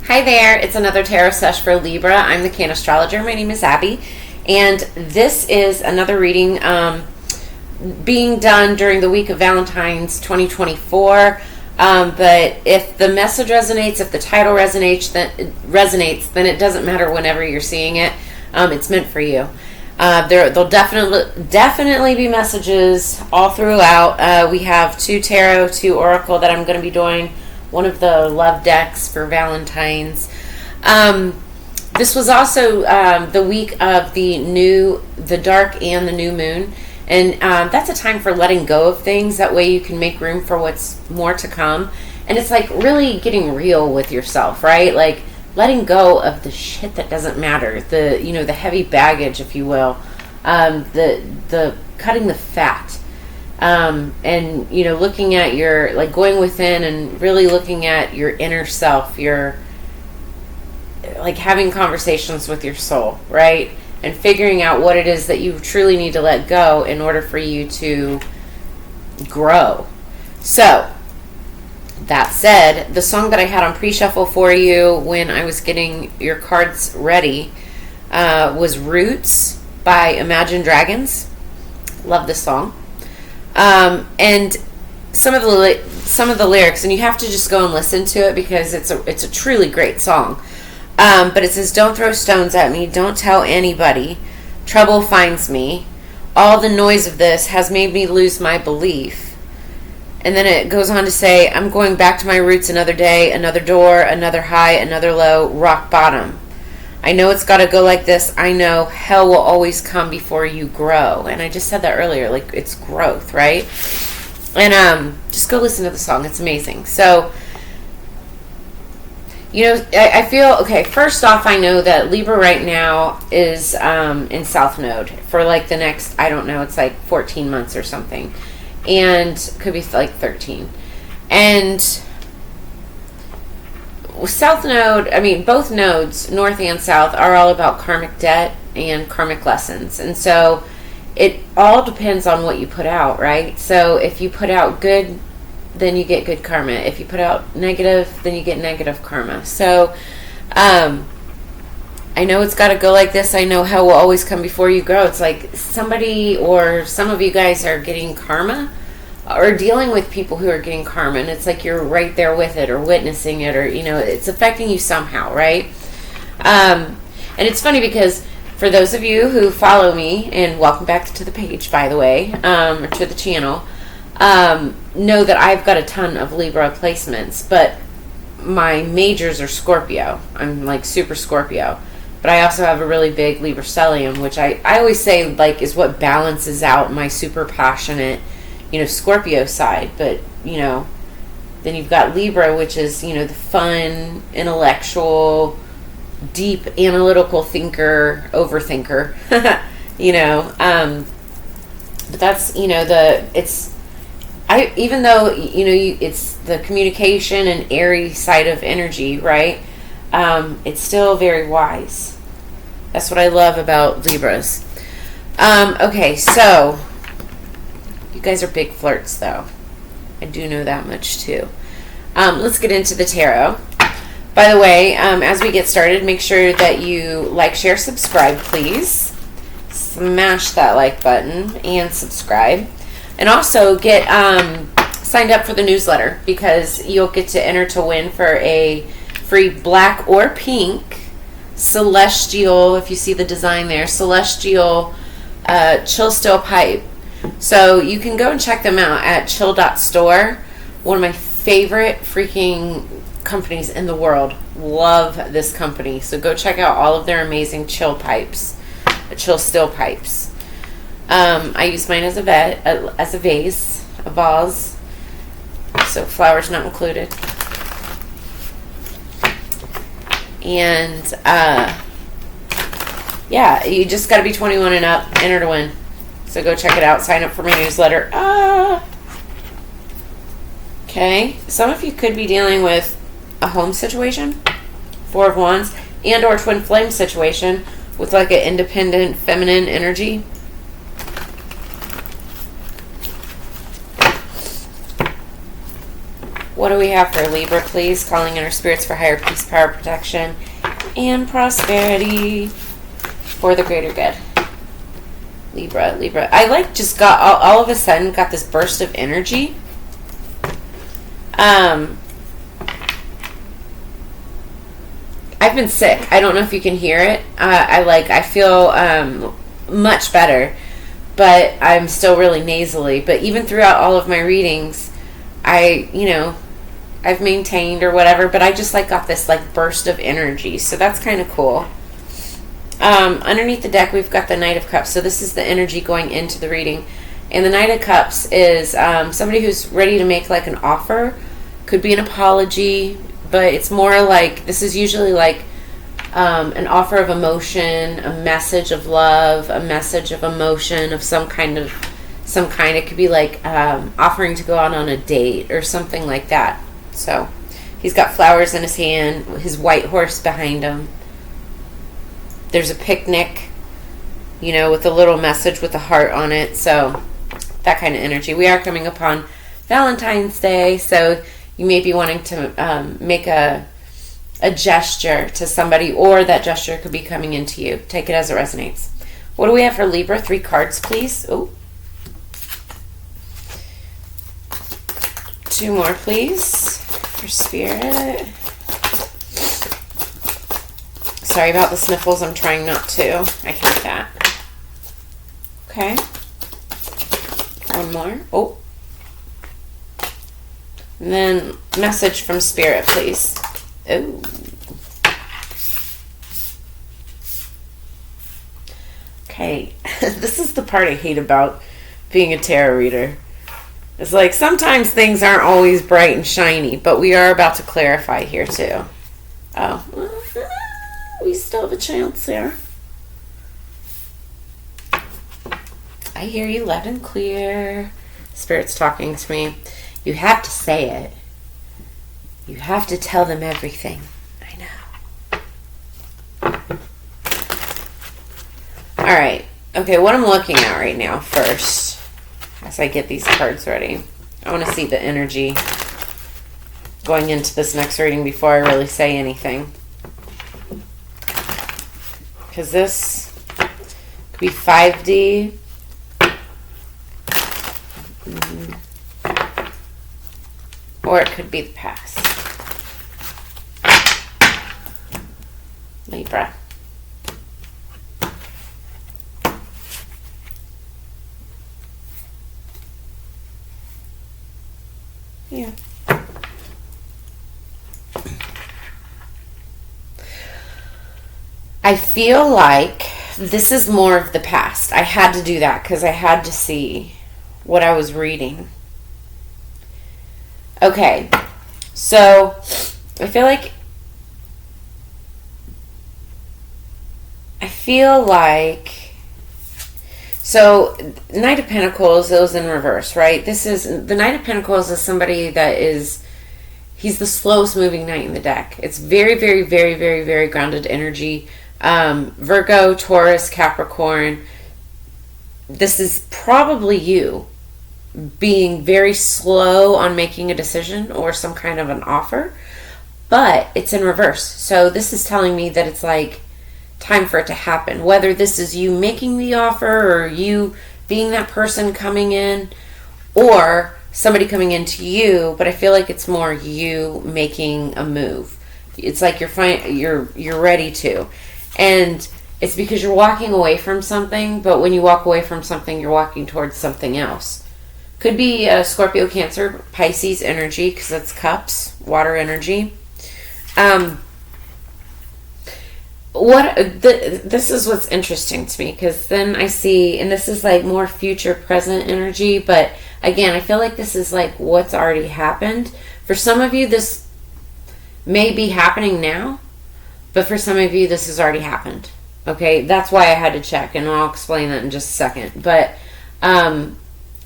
Hi there, it's another tarot sesh for Libra. I'm the Cannastrologer. My name is Abby, and this is another reading being done during the week of Valentine's 2024. But if the message resonates, if the title resonates, then it doesn't matter whenever you're seeing it. It's meant for you. There'll definitely be messages all throughout. We have 2 tarot, 2 oracle that I'm going to be doing. One of the love decks for Valentine's. This was also the week of the dark and the new moon. And that's a time for letting go of things. That way you can make room for what's more to come. And it's like really getting real with yourself, right? Like letting go of the shit that doesn't matter. The heavy baggage, if you will. The cutting the fat. And looking at your, like, going within and really looking at your inner self, your, like, having conversations with your soul, right? And figuring out what it is that you truly need to let go in order for you to grow. So, that said, the song that I had on pre-shuffle for you when I was getting your cards ready was Roots by Imagine Dragons. Love this song. And some of the lyrics, and you have to just go and listen to it because it's a truly great song. But it says, "Don't throw stones at me, don't tell anybody, trouble finds me. All the noise of this has made me lose my belief." And then it goes on to say, "I'm going back to my roots another day, another door, another high, another low, rock bottom. I know it's got to go like this. I know hell will always come before you grow." And I just said that earlier, like it's growth, right? And just go listen to the song. It's amazing. So, I feel, okay, first off, I know that Libra right now is in South Node for like the next, I don't know, it's like 14 months or something. And could be like 13. And South Node, both nodes, North and South, are all about karmic debt and karmic lessons. And so it all depends on what you put out, right? So if you put out good, then you get good karma. If you put out negative, then you get negative karma. So I know it's got to go like this. I know hell will always come before you grow. It's like somebody or some of you guys are getting karma or dealing with people who are getting karma, and it's like you're right there with it or witnessing it, or it's affecting you somehow, right? And it's funny because for those of you who follow me, and welcome back to the page, by the way, or to the channel, know that I've got a ton of Libra placements, but my majors are Scorpio. I'm like super Scorpio, but I also have a really big Libra stellium, which I always say like is what balances out my super passionate Scorpio side. But then you've got Libra, which is the fun, intellectual, deep, analytical thinker, overthinker. But that's even though it's the communication and airy side of energy, right? It's still very wise. That's what I love about Libras. Okay, so you guys are big flirts, though. I do know that much, too. Let's get into the tarot. By the way, as we get started, make sure that you like, share, subscribe, please. Smash that like button and subscribe. And also get signed up for the newsletter, because you'll get to enter to win for a free black or pink celestial, if you see the design there, celestial chill still pipe. So you can go and check them out at chill.store. One of my favorite freaking companies in the world. Love this company. So go check out all of their amazing chill pipes, chill still pipes. I use mine as a vase, a vase. So flowers not included. And yeah, you just got to be 21 and up, enter to win. So go check it out. Sign up for my newsletter. Okay. Some of you could be dealing with a home situation, 4 of Wands, and or twin flame situation with like an independent feminine energy. What do we have for Libra, please? Calling in our spirits for higher peace, power, protection, and prosperity for the greater good. Libra. I just got, all of a sudden, got this burst of energy. I've been sick. I don't know if you can hear it. I feel much better, but I'm still really nasally. But even throughout all of my readings, I've maintained or whatever, but I just got this burst of energy. So that's kind of cool. Underneath the deck, we've got the Knight of Cups. So this is the energy going into the reading. And the Knight of Cups is somebody who's ready to make an offer. Could be an apology, but it's more this is usually an offer of emotion, a message of love, a message of emotion of some kind. It could be offering to go out on a date or something like that. So he's got flowers in his hand, his white horse behind him. There's a picnic, with a little message with a heart on it. So that kind of energy. We are coming upon Valentine's Day, so you may be wanting to make a gesture to somebody, or that gesture could be coming into you. Take it as it resonates. What do we have for Libra? 3 cards, please. Oh. 2 more, please, for Spirit. Sorry about the sniffles. I'm trying not to. I hate that. Okay. 1 more. Oh. And then message from Spirit, please. Oh. Okay. This is the part I hate about being a tarot reader. It's sometimes things aren't always bright and shiny, but we are about to clarify here too. Oh. We still have a chance here. I hear you loud and clear. Spirit's talking to me. You have to say it. You have to tell them everything. I know. Alright. Okay, what I'm looking at right now first, as I get these cards ready, I want to see the energy going into this next reading before I really say anything. Because this could be 5D. Or it could be the past. Libra. Yeah. I feel like this is more of the past. I had to do that because I had to see what I was reading. Okay, so I feel like so Knight of Pentacles is in reverse, right? This is the Knight of Pentacles is somebody that he's the slowest moving knight in the deck. It's very, very, very, very, very grounded energy. Virgo, Taurus, Capricorn. This is probably you being very slow on making a decision or some kind of an offer, but it's in reverse. So this is telling me that it's time for it to happen. Whether this is you making the offer or you being that person coming in or somebody coming into you, but I feel like it's more you making a move. It's you're ready to. And it's because you're walking away from something, but when you walk away from something, you're walking towards something else. Could be a Scorpio, Cancer, Pisces energy, because that's cups, water energy. This is what's interesting to me, because then I see, and this is more future, present energy, but again, I feel like this is what's already happened. For some of you, this may be happening now, but for some of you, this has already happened. Okay, that's why I had to check, and I'll explain that in just a second. But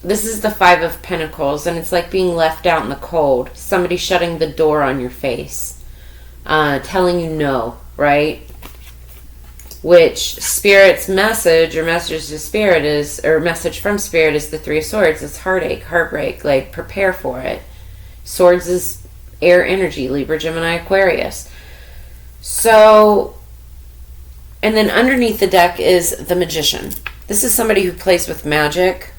this is the 5 of Pentacles, and it's being left out in the cold. Somebody shutting the door on your face, telling you no, right? Which Spirit's message, or message to Spirit is, or message from Spirit is the 3 of Swords. It's heartache, heartbreak, prepare for it. Swords is air energy, Libra, Gemini, Aquarius. So, and then underneath the deck is the Magician. This is somebody who plays with magic.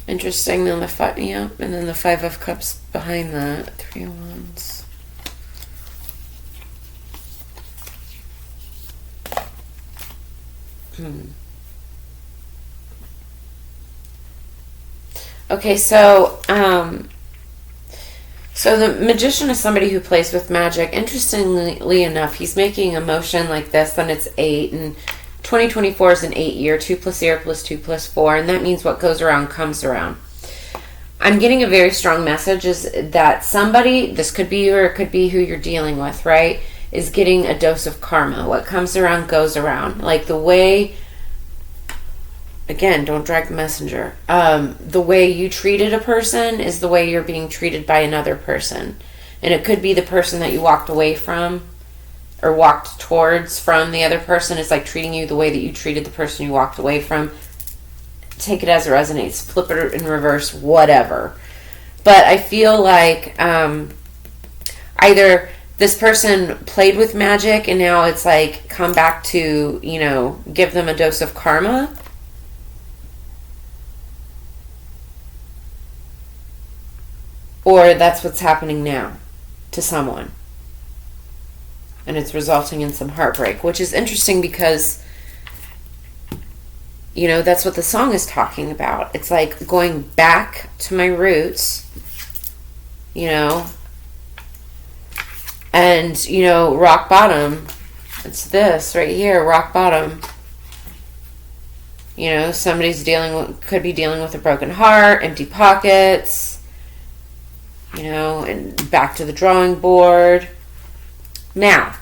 Interesting. Then and then the Five of Cups behind that. Three of Wands. Okay, so the Magician is somebody who plays with magic. Interestingly enough, he's making a motion like this, then it's 8, and 2024 is an 8 year, 2 plus 0 plus 2 plus 4, and that means what goes around comes around. I'm getting a very strong message is that somebody, this could be you or it could be who you're dealing with, right, is getting a dose of karma. What comes around goes around. Like the way, again, don't drag the messenger. The way you treated a person is the way you're being treated by another person. And it could be the person that you walked away from or walked towards from the other person is like treating you the way that you treated the person you walked away from. Take it as it resonates. Flip it in reverse, whatever. But I feel like either this person played with magic and now it's like come back to, give them a dose of karma. Or that's what's happening now to someone. And it's resulting in some heartbreak, which is interesting because, that's what the song is talking about. It's like going back to my roots, and, rock bottom. It's this right here, rock bottom. Somebody's could be dealing with a broken heart, empty pockets, and back to the drawing board. Now,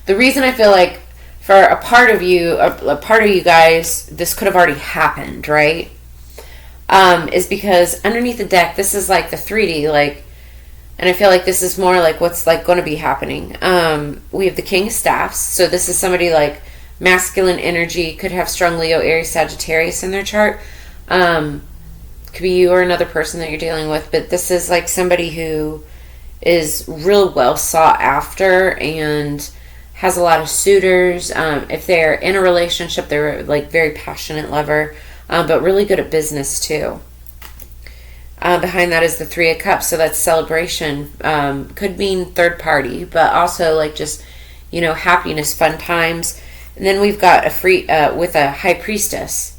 the reason I feel like for a part of you guys, this could have already happened, right? Is because underneath the deck, this is like the 3D, and I feel like this is more like what's like going to be happening. We have the King of Staffs, so this is somebody like masculine energy, could have strong Leo, Aries, Sagittarius in their chart. Could be you or another person that you're dealing with, but this is like somebody who is real well sought after and has a lot of suitors. If they're in a relationship, they're like very passionate lover, but really good at business too. Behind that is the Three of Cups, so that's celebration. Could mean third party, but also like just, happiness, fun times. And then we've got with a High Priestess.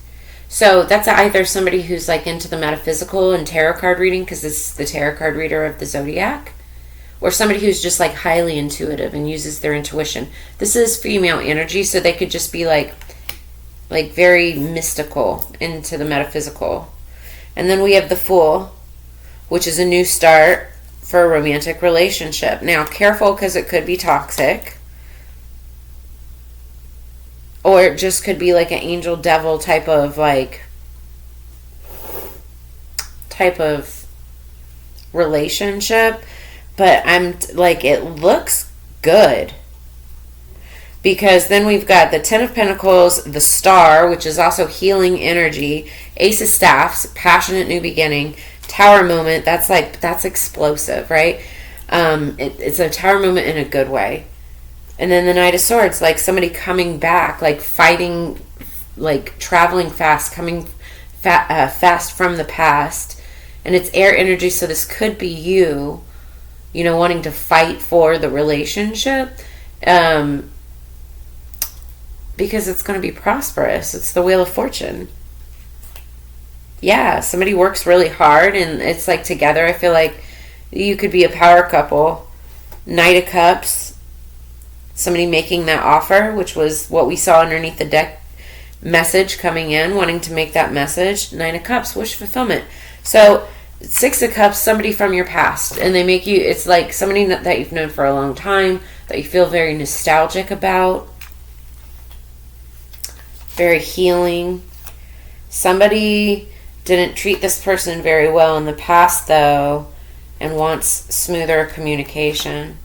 So that's either somebody who's like into the metaphysical and tarot card reading, because it's the tarot card reader of the Zodiac, or somebody who's just like highly intuitive and uses their intuition. This is female energy, so they could just be like very mystical into the metaphysical. And then we have the Fool, which is a new start for a romantic relationship. Now, careful, because it could be toxic. Or it just could be like an angel devil type of relationship. But I'm like, it looks good. Because then we've got the Ten of Pentacles, the Star, which is also healing energy, Ace of Staffs, passionate new beginning, Tower moment, that's explosive, right? It's a Tower moment in a good way. And then the Knight of Swords, like somebody coming back, like fighting, like traveling fast, coming fast from the past. And it's air energy, so this could be you, wanting to fight for the relationship. Because it's going to be prosperous. It's the Wheel of Fortune. Yeah, somebody works really hard, and it's like together. I feel like you could be a power couple. Knight of Cups. Somebody making that offer, which was what we saw underneath the deck message coming in, wanting to make that message. Nine of Cups, wish fulfillment. So, Six of Cups, somebody from your past. And they make you, it's like somebody that you've known for a long time, that you feel very nostalgic about. Very healing. Somebody didn't treat this person very well in the past, though, and wants smoother communication.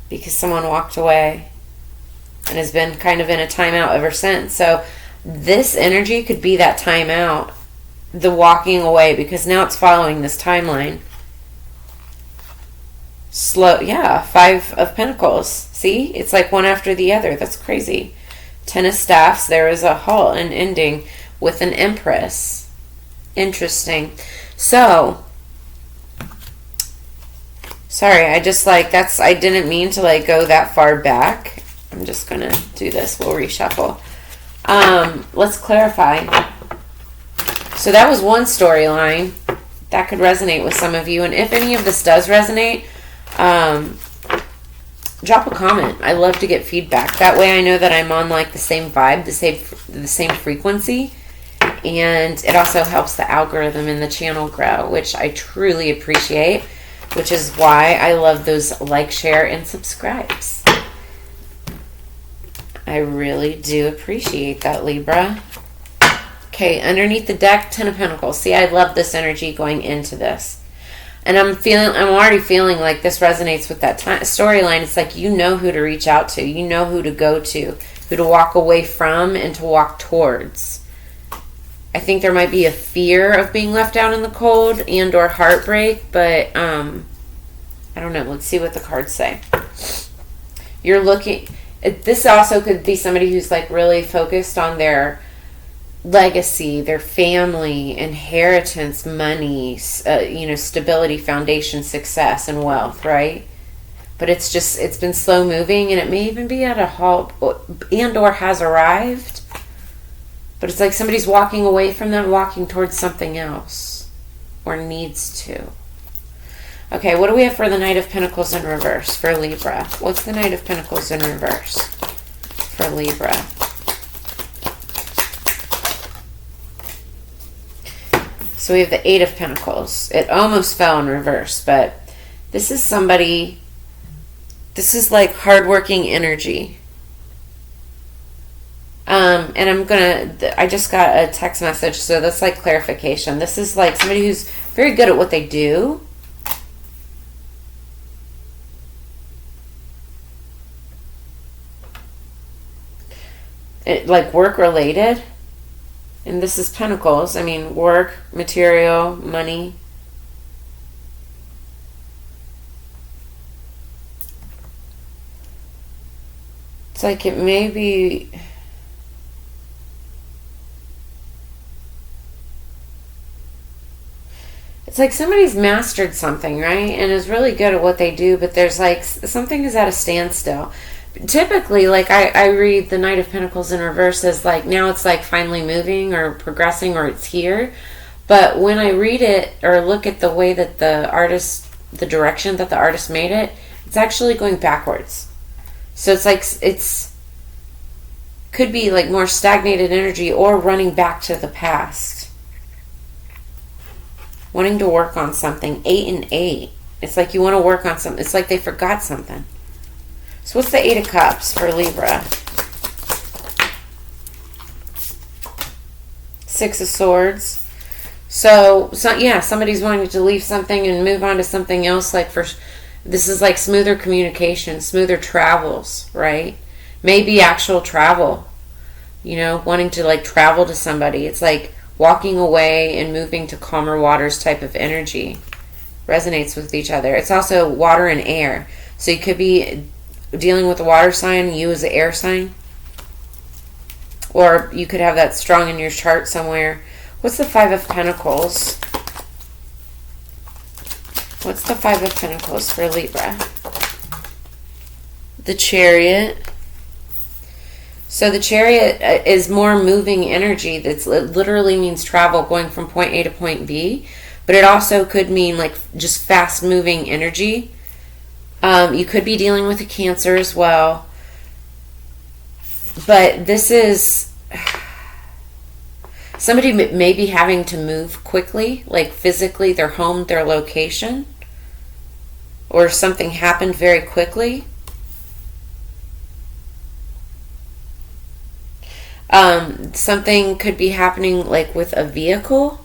Because someone walked away and has been kind of in a timeout ever since. So this energy could be that timeout. the walking away, because now it's following this timeline. Slow, yeah, 5 of Pentacles. See? It's like one after the other. That's crazy. 10 of Staffs, there is a halt, an ending with an Empress. Interesting. So, sorry, I just like, I didn't mean to like go that far back. I'm just going to do this. We'll reshuffle. Let's clarify. So that was one storyline that could resonate with some of you. And if any of this does resonate, drop a comment. I love to get feedback. That way I know that I'm on like the same vibe, the same frequency. And it also helps the algorithm in the channel grow, which I truly appreciate, which is why I love those like, share, and subscribes. I really do appreciate that, Libra. Okay, underneath the deck, 10 of Pentacles. See, I love this energy going into this. And I'm already feeling like this resonates with that storyline. It's like you know who to reach out to. You know who to go to, who to walk away from and to walk towards. I think there might be a fear of being left out in the cold and or heartbreak, but I don't know. Let's see what the cards say. You're looking... This also could be somebody who's like really focused on their legacy, their family, inheritance, money, stability, foundation, success, and wealth, right? But it's been slow moving, and it may even be at a halt and or has arrived. But it's like somebody's walking away from them, walking towards something else, or needs to. Okay, what do we have for the Knight of Pentacles in reverse for Libra? What's the Knight of Pentacles in reverse for Libra? So we have the 8 of Pentacles. It almost fell in reverse, but this is somebody, this is like hardworking energy. And I just got a text message, so that's like clarification. This is like somebody who's very good at what they do. Like work related. And this is Pentacles. I mean, work, material, money. It's like it may be... It's like somebody's mastered something, right? And is really good at what they do, but there's like something is at a standstill. Typically, like I read the Knight of Pentacles in reverse as like now it's like finally moving or progressing or it's here. But when I read it or look at the way that the direction that the artist made it, it's actually going backwards. So it's like it's could be like more stagnated energy or running back to the past. Wanting to work on something. 8 and 8. It's like you want to work on something. It's like they forgot something. So what's the 8 of Cups for Libra? 6 of Swords. So yeah, somebody's wanting to leave something and move on to something else. Like this is like smoother communication, smoother travels, right? Maybe actual travel. You know, wanting to like travel to somebody. It's like walking away and moving to calmer waters type of energy. Resonates with each other. It's also water and air. So you could be dealing with a water sign, you as an air sign. Or you could have that strong in your chart somewhere. What's the 5 of Pentacles? What's the 5 of Pentacles for Libra? The Chariot. So the Chariot is more moving energy. It literally means travel, going from point A to point B. But it also could mean like just fast moving energy. You could be dealing with a Cancer as well. But this is... Somebody may be having to move quickly, like physically, their home, their location. Or something happened very quickly. Something could be happening like with a vehicle.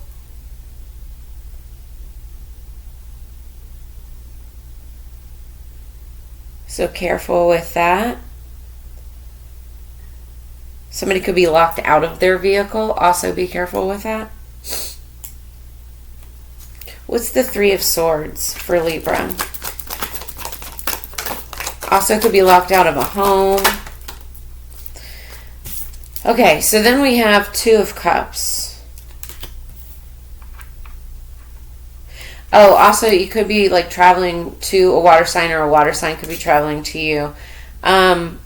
So careful with that. Somebody could be locked out of their vehicle. Also be careful with that. What's the Three of Swords for Libra? Also could be locked out of a home. Okay, so then we have Two of Cups. Oh, also you could be like traveling to a water sign, or a water sign could be traveling to you. But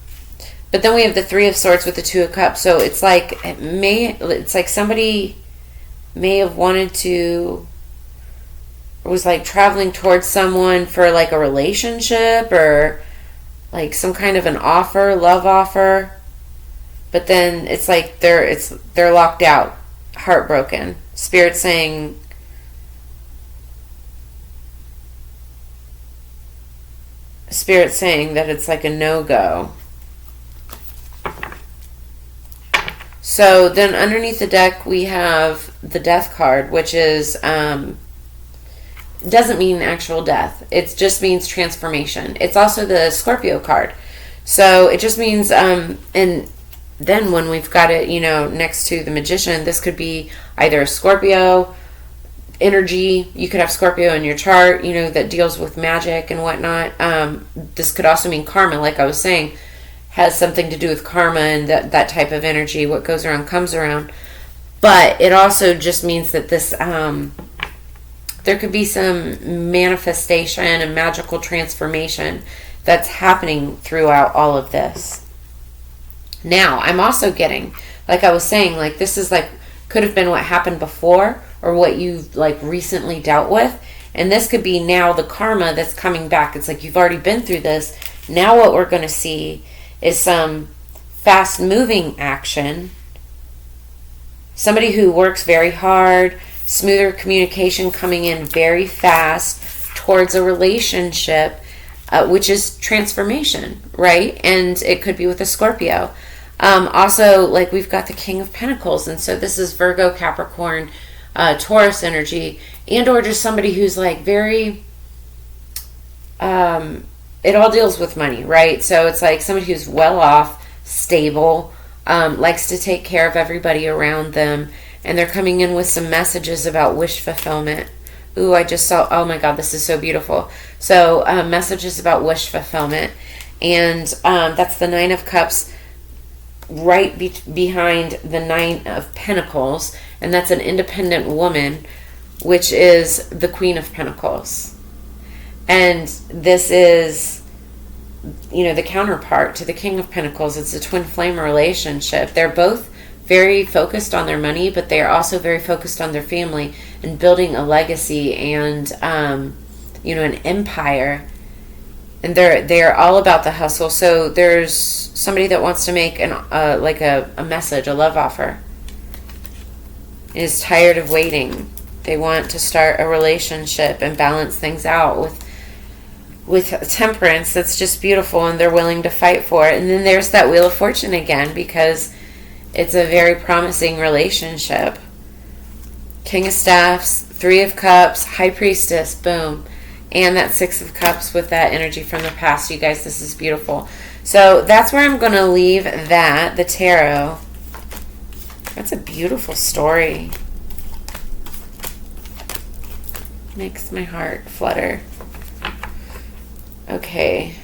then we have the Three of Swords with the Two of Cups. So it's like somebody may have wanted to, was like traveling towards someone for like a relationship, or like some kind of an offer, love offer. But then it's like they're locked out, heartbroken. Spirit saying that it's like a no-go. So then underneath the deck we have the Death card, which is doesn't mean actual death. It just means transformation. It's also the Scorpio card. So it just means and then when we've got it, next to the Magician, this could be either a Scorpio energy. You could have Scorpio in your chart, that deals with magic and whatnot. This could also mean karma, like I was saying, has something to do with karma and that type of energy. What goes around comes around. But it also just means that this there could be some manifestation and magical transformation that's happening throughout all of this. Now, I'm also getting, like I was saying, like this is like, could have been what happened before or what you've like recently dealt with. And this could be now the karma that's coming back. It's like you've already been through this. Now what we're going to see is some fast moving action. Somebody who works very hard, smoother communication coming in very fast towards a relationship, which is transformation, right? And it could be with a Scorpio. Also, like we've got the King of Pentacles, and so this is Virgo, Capricorn, Taurus energy, and or just somebody who's like very, it all deals with money, right? So it's like somebody who's well off, stable, likes to take care of everybody around them, and they're coming in with some messages about wish fulfillment. Ooh, I just saw, oh my God, this is so beautiful. So messages about wish fulfillment, and that's the Nine of Cups right behind the Nine of Pentacles, and that's an independent woman, which is the Queen of Pentacles. And this is, the counterpart to the King of Pentacles. It's a twin flame relationship. They're both very focused on their money, but they are also very focused on their family and building a legacy and, an empire. And they're all about the hustle. So there's somebody that wants to make a message, a love offer, is tired of waiting. They want to start a relationship and balance things out with temperance. That's just beautiful, and they're willing to fight for it. And then there's that Wheel of Fortune again, because it's a very promising relationship. King of Staffs, Three of Cups, High Priestess, boom. And that Six of Cups with that energy from the past. You guys, this is beautiful. So that's where I'm going to leave that, the tarot. That's a beautiful story. Makes my heart flutter. Okay.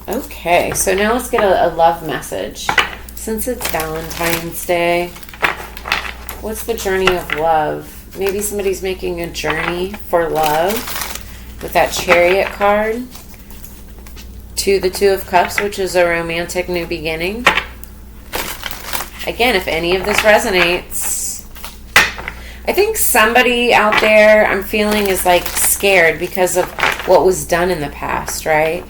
Okay, so now let's get a love message. Since it's Valentine's Day, what's the journey of love? Maybe somebody's making a journey for love with that Chariot card to the Two of Cups, which is a romantic new beginning. Again, if any of this resonates, I think somebody out there I'm feeling is like scared because of what was done in the past, right?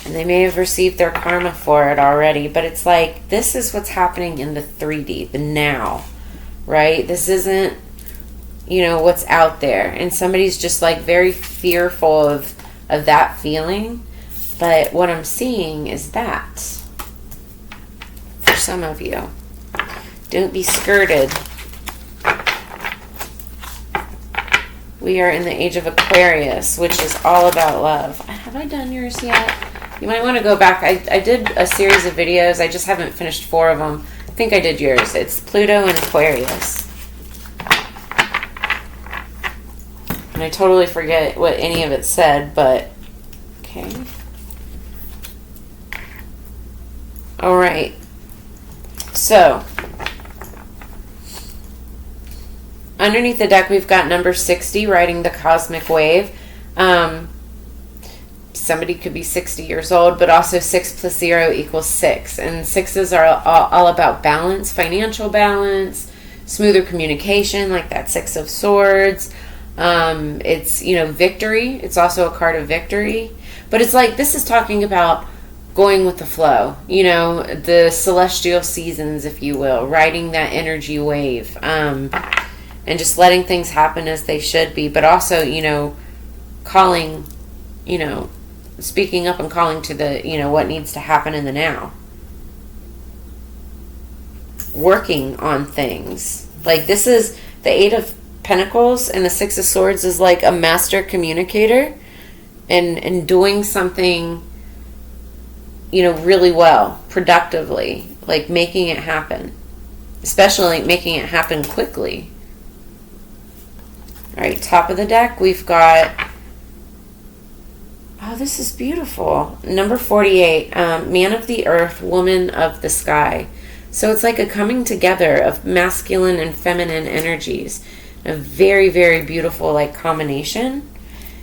And they may have received their karma for it already, but it's like this is what's happening in the 3D, the now, right? This isn't what's out there, and somebody's just like very fearful of that feeling. But what I'm seeing is that for some of you, don't be skirted. We are in the age of Aquarius, which is all about love. Have I done yours yet? You might want to go back. I did a series of videos. I just haven't finished 4 of them. I think I did yours. It's Pluto and Aquarius. And I totally forget what any of it said, but okay. All right. So, underneath the deck, we've got number 60, riding the cosmic wave. Somebody could be 60 years old, but also 6 plus 0 equals 6. And 6s are all about balance, financial balance, smoother communication, like that 6 of Swords. It's, victory. It's also a card of victory. But it's like, this is talking about going with the flow, the celestial seasons, if you will, riding that energy wave, and just letting things happen as they should be, but also, calling, speaking up and calling to the, what needs to happen in the now. Working on things. Like, this is the 8 of Pentacles, and the 6 of Swords is like a master communicator and doing something, really well, productively, like making it happen, especially making it happen quickly. All right, top of the deck, we've got, oh, this is beautiful. Number 48, man of the earth, woman of the sky. So it's like a coming together of masculine and feminine energies. A very, very beautiful, like, combination.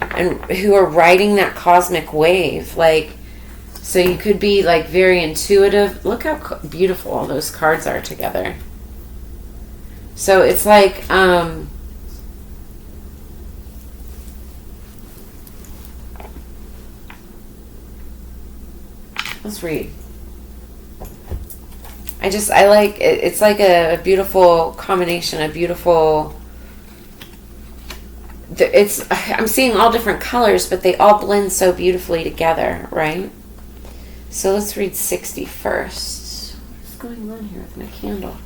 And who are riding that cosmic wave. Like, so you could be, like, very intuitive. Look how beautiful all those cards are together. So it's like, let's read. I like it. It's like a beautiful combination, a beautiful, I'm seeing all different colors, but they all blend so beautifully together, right? So let's read 60 first. What's going on here with my candle?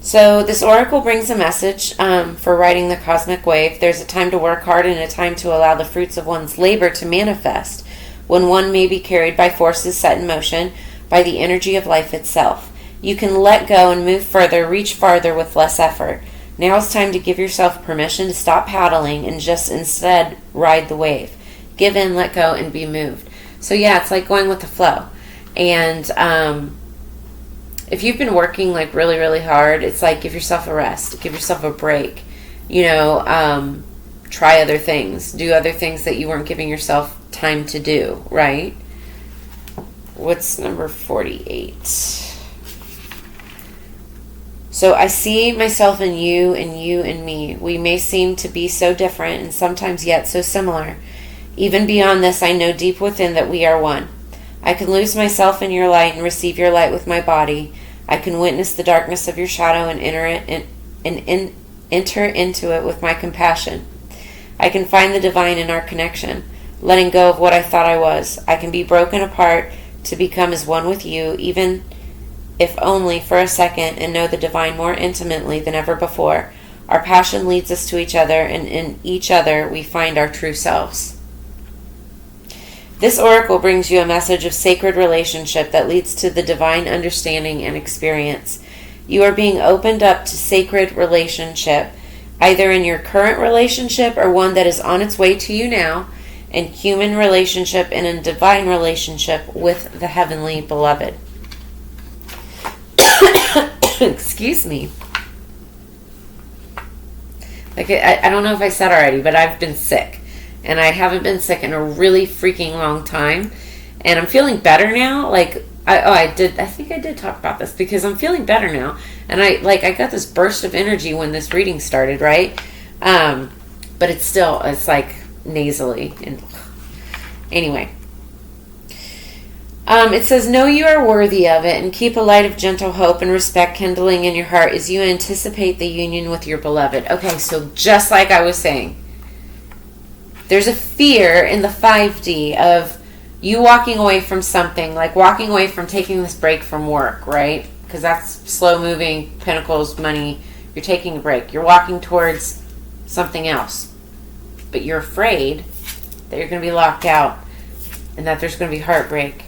So this oracle brings a message for riding the cosmic wave. There's a time to work hard and a time to allow the fruits of one's labor to manifest, when one may be carried by forces set in motion by the energy of life itself. You can let go and move further, reach farther with less effort. Now it's time to give yourself permission to stop paddling and just instead ride the wave. Give in, let go, and be moved. So yeah, it's like going with the flow. And if you've been working like really, really hard, it's like give yourself a rest, give yourself a break. Try other things, do other things that you weren't giving yourself time to do, right? What's number 48? So I see myself in you and you in me. We may seem to be so different and sometimes yet so similar. Even beyond this, I know deep within that we are one. I can lose myself in your light and receive your light with my body. I can witness the darkness of your shadow and enter into it with my compassion. I can find the divine in our connection, letting go of what I thought I was. I can be broken apart to become as one with you, even if only for a second, and know the divine more intimately than ever before. Our passion leads us to each other, and in each other we find our true selves. This oracle brings you a message of sacred relationship that leads to the divine understanding and experience. You are being opened up to sacred relationship, either in your current relationship or one that is on its way to you now, in human relationship and in divine relationship with the heavenly beloved. Excuse me. Like, I don't know if I said already, but I've been sick. And I haven't been sick in a really freaking long time. And I'm feeling better now. Like, I think I did talk about this, because I'm feeling better now. And I got this burst of energy when this reading started, right? But it's like nasally. And anyway. It says, know you are worthy of it, and keep a light of gentle hope and respect kindling in your heart as you anticipate the union with your beloved. Okay, so just like I was saying, there's a fear in the 5D of you walking away from something, like walking away from taking this break from work, right? Because that's slow moving, pentacles, money. You're taking a break. You're walking towards something else. But you're afraid that you're going to be locked out and that there's going to be heartbreak.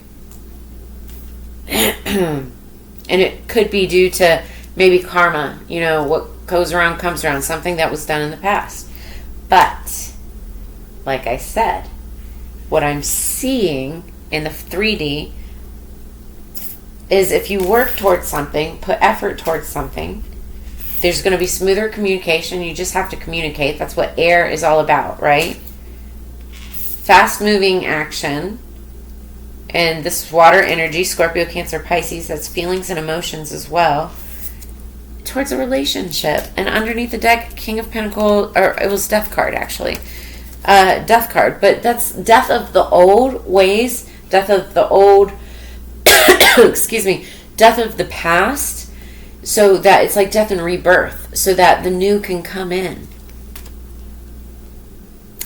And it could be due to maybe karma, what goes around comes around, something that was done in the past. But, like I said, what I'm seeing in the 3D is if you work towards something, put effort towards something, there's going to be smoother communication. You just have to communicate. That's what air is all about, right? Fast-moving action. And this is water energy, Scorpio, Cancer, Pisces. That's feelings and emotions as well. Towards a relationship. And underneath the deck, King of Pentacles, or it was Death card, actually. Death card. But that's death of the old ways, death of the old, excuse me, death of the past, so that it's like death and rebirth, so that the new can come in.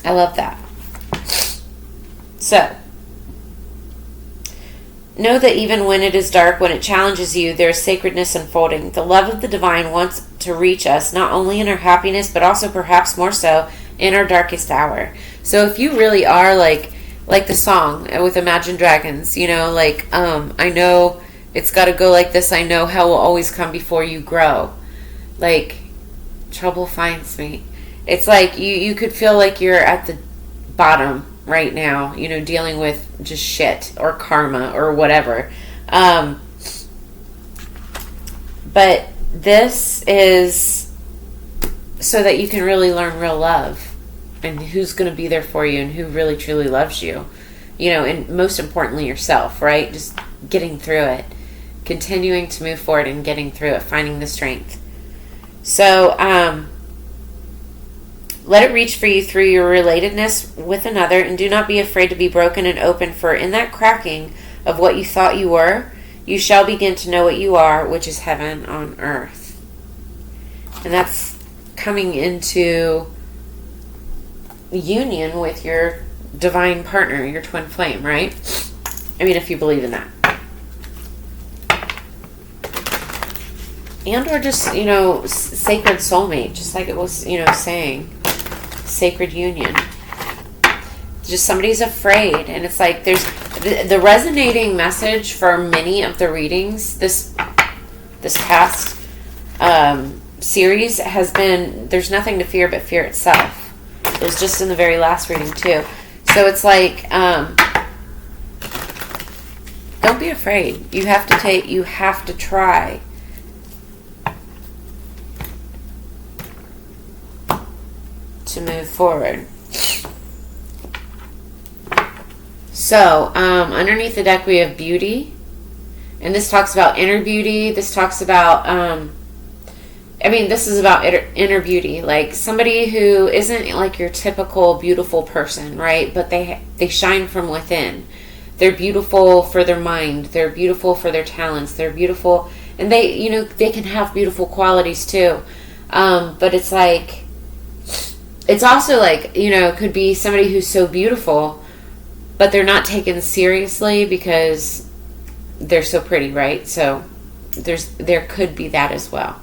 I love that. So, know that even when it is dark, when it challenges you, there is sacredness unfolding. The love of the divine wants to reach us, not only in our happiness, but also perhaps more so in our darkest hour. So if you really are like the song with Imagine Dragons, I know it's got to go like this. I know hell will always come before you grow. Like, trouble finds me. It's like you could feel like you're at the bottom right now, dealing with just shit or karma or whatever. But this is so that you can really learn real love and who's going to be there for you and who really truly loves you, and most importantly yourself, right? Just getting through it, continuing to move forward and getting through it, finding the strength. So, let it reach for you through your relatedness with another, and do not be afraid to be broken and open, for in that cracking of what you thought you were, you shall begin to know what you are, which is heaven on earth. And that's coming into union with your divine partner, your twin flame, right? I mean, if you believe in that. And or just, sacred soulmate, just like it was, saying. Sacred union. Just somebody's afraid, and it's like there's the resonating message for many of the readings this past series has been, there's nothing to fear but fear itself. It was just in the very last reading too. So it's like, don't be afraid. You have to try. To move forward. So, underneath the deck we have beauty. And this talks about inner beauty. This talks about, this is about inner beauty. Like somebody who isn't like your typical beautiful person, right? But they shine from within. They're beautiful for their mind. They're beautiful for their talents. They're beautiful. And they can have beautiful qualities too. But it's like, it's also like, it could be somebody who's so beautiful, but they're not taken seriously because they're so pretty, right? So there could be that as well.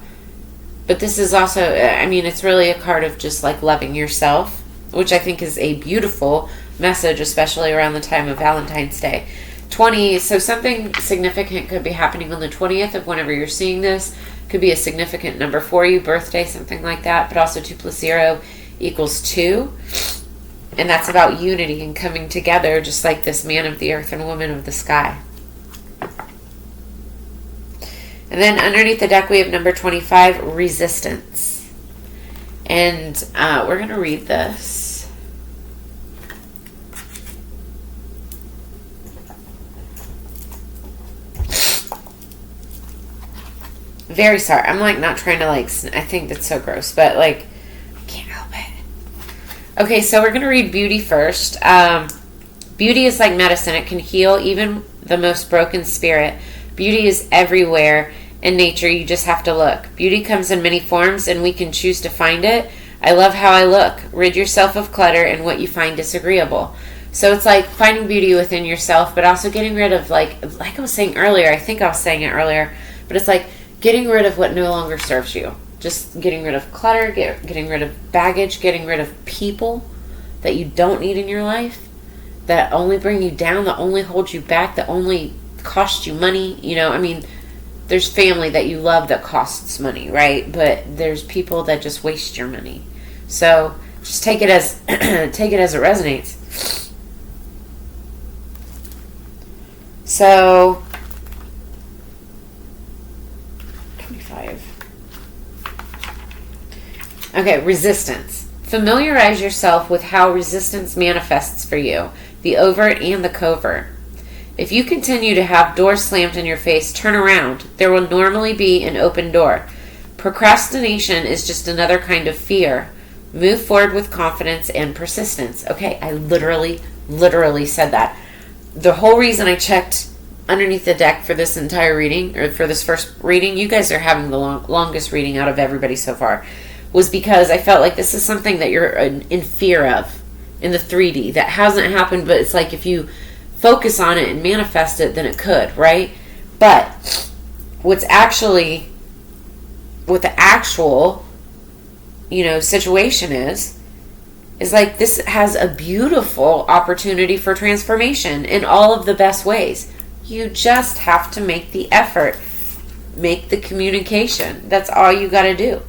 But this is also, it's really a card of just like loving yourself, which I think is a beautiful message, especially around the time of Valentine's Day. 20, so something significant could be happening on the 20th of whenever you're seeing this. Could be a significant number for you, birthday, something like that. But also 2 + 0 equals 2, and that's about unity and coming together, just like this man of the earth and woman of the sky. And then underneath the deck we have number 25, resistance. And we're going to read this. Very sorry. I'm like not trying to I think that's so gross, but like can't help it. Okay, so we're going to read beauty first. Beauty is like medicine. It can heal even the most broken spirit. Beauty is everywhere in nature. You just have to look. Beauty comes in many forms, and we can choose to find it. I love how I look. Rid yourself of clutter and what you find disagreeable. So it's like finding beauty within yourself, but also getting rid of, like I was saying earlier, I think I was saying it earlier, but it's like getting rid of what no longer serves you. Just getting rid of clutter, getting rid of baggage, getting rid of people that you don't need in your life, that only bring you down, that only hold you back, that only cost you money. there's family that you love that costs money, right? But there's people that just waste your money. So just take it as take it as it resonates. So 25. Okay, resistance. Familiarize yourself with how resistance manifests for you, the overt and the covert. If you continue to have doors slammed in your face, turn around. There will normally be an open door. Procrastination is just another kind of fear. Move forward with confidence and persistence. Okay, I literally said that. The whole reason I checked underneath the deck for this entire reading, or for this first reading, you guys are having the longest reading out of everybody so far, was because I felt like this is something that you're in fear of in the 3D that hasn't happened, but it's like if you focus on it and manifest it, then it could, right? But what the actual, situation is like this has a beautiful opportunity for transformation in all of the best ways. You just have to make the effort, make the communication. That's all you got to do.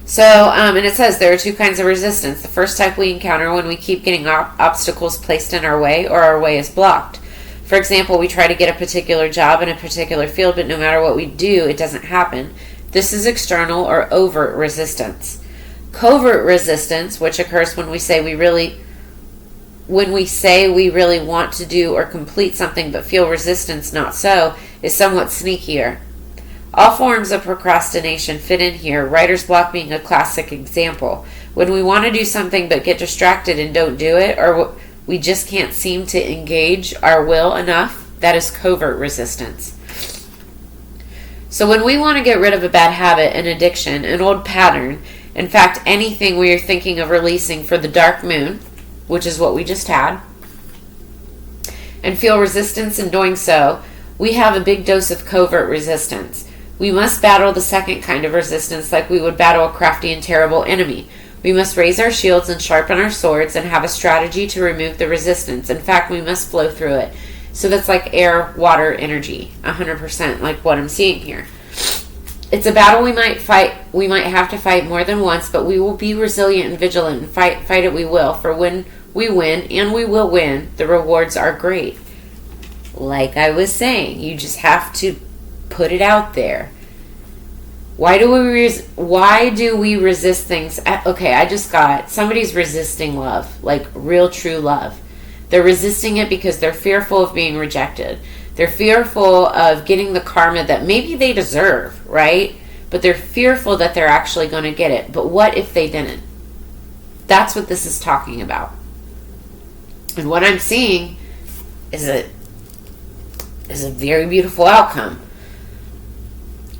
So, and it says there are two kinds of resistance. The first type we encounter when we keep getting obstacles placed in our way or our way is blocked. For example, we try to get a particular job in a particular field, but no matter what we do, it doesn't happen. This is external or overt resistance. Covert resistance, which occurs when we say we really want to do or complete something but feel resistance not so, is somewhat sneakier. All forms of procrastination fit in here, writer's block being a classic example. When we want to do something but get distracted and don't do it, or we just can't seem to engage our will enough, that is covert resistance. So when we want to get rid of a bad habit, an addiction, an old pattern, in fact, anything we are thinking of releasing for the dark moon, which is what we just had, and feel resistance in doing so, we have a big dose of covert resistance. We must battle the second kind of resistance like we would battle a crafty and terrible enemy. We must raise our shields and sharpen our swords and have a strategy to remove the resistance. In fact, we must flow through it. So that's like air, water, energy, 100%, like what I'm seeing here. It's a battle we might fight. We might have to fight more than once, but we will be resilient and vigilant, and fight it we will. For when we win, and we will win, the rewards are great. Like I was saying, you just have to put it out there. Why do we resist things? Okay, I just got somebody's resisting love, like real true love. They're resisting it because they're fearful of being rejected. They're fearful of getting the karma that maybe they deserve, right? But they're fearful that they're actually going to get it. But what if they didn't? That's what this is talking about. And what I'm seeing is a very beautiful outcome.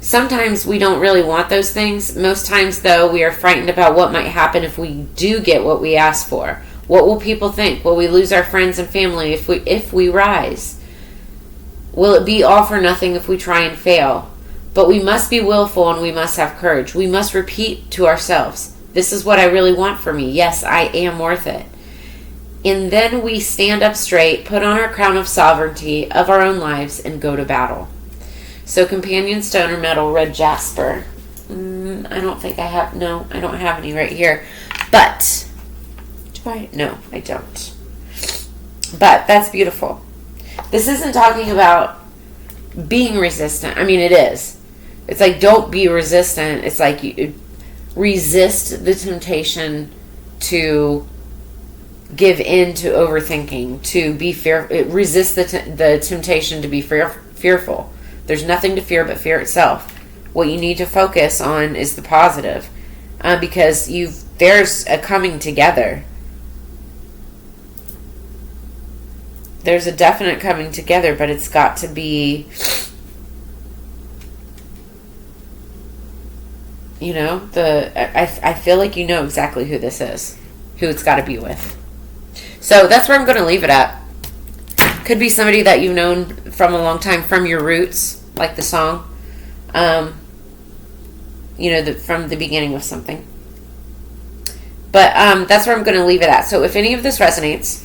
Sometimes we don't really want those things. Most times, though, we are frightened about what might happen if we do get what we ask for. What will people think? Will we lose our friends and family if we rise? Will it be all for nothing if we try and fail? But we must be willful and we must have courage. We must repeat to ourselves, this is what I really want for me. Yes, I am worth it. And then we stand up straight, put on our crown of sovereignty of our own lives, and go to battle. So companion stone or metal, red jasper. I don't have any right here. But, do I? No, I don't. But that's beautiful. This isn't talking about being resistant. I mean, it is. It's like, don't be resistant. It's like you resist the temptation to give in to overthinking, to be resist the temptation to be fearful. There's nothing to fear but fear itself. What you need to focus on is the positive, because there's a coming together. There's a definite coming together, but it's got to be, I feel like you know exactly who this is, who it's got to be with. So that's where I'm going to leave it at. Could be somebody that you've known from a long time, from your roots, like the song, from the beginning of something. But that's where I'm going to leave it at. So if any of this resonates,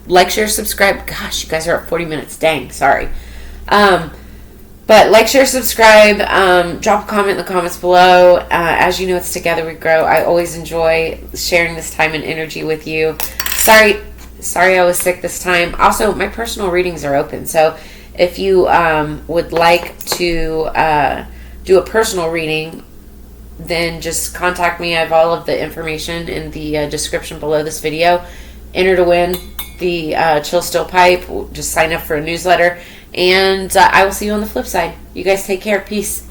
like, share, subscribe. Gosh, you guys are at 40 minutes. Dang, sorry. But like, share, subscribe, drop a comment in the comments below. As you know, it's Together We Grow. I always enjoy sharing this time and energy with you. Sorry I was sick this time. Also, my personal readings are open. So if you would like to do a personal reading, then just contact me. I have all of the information in the description below this video. Enter to win the Chill Still Pipe. Just sign up for a newsletter. And I will see you on the flip side. You guys take care. Peace.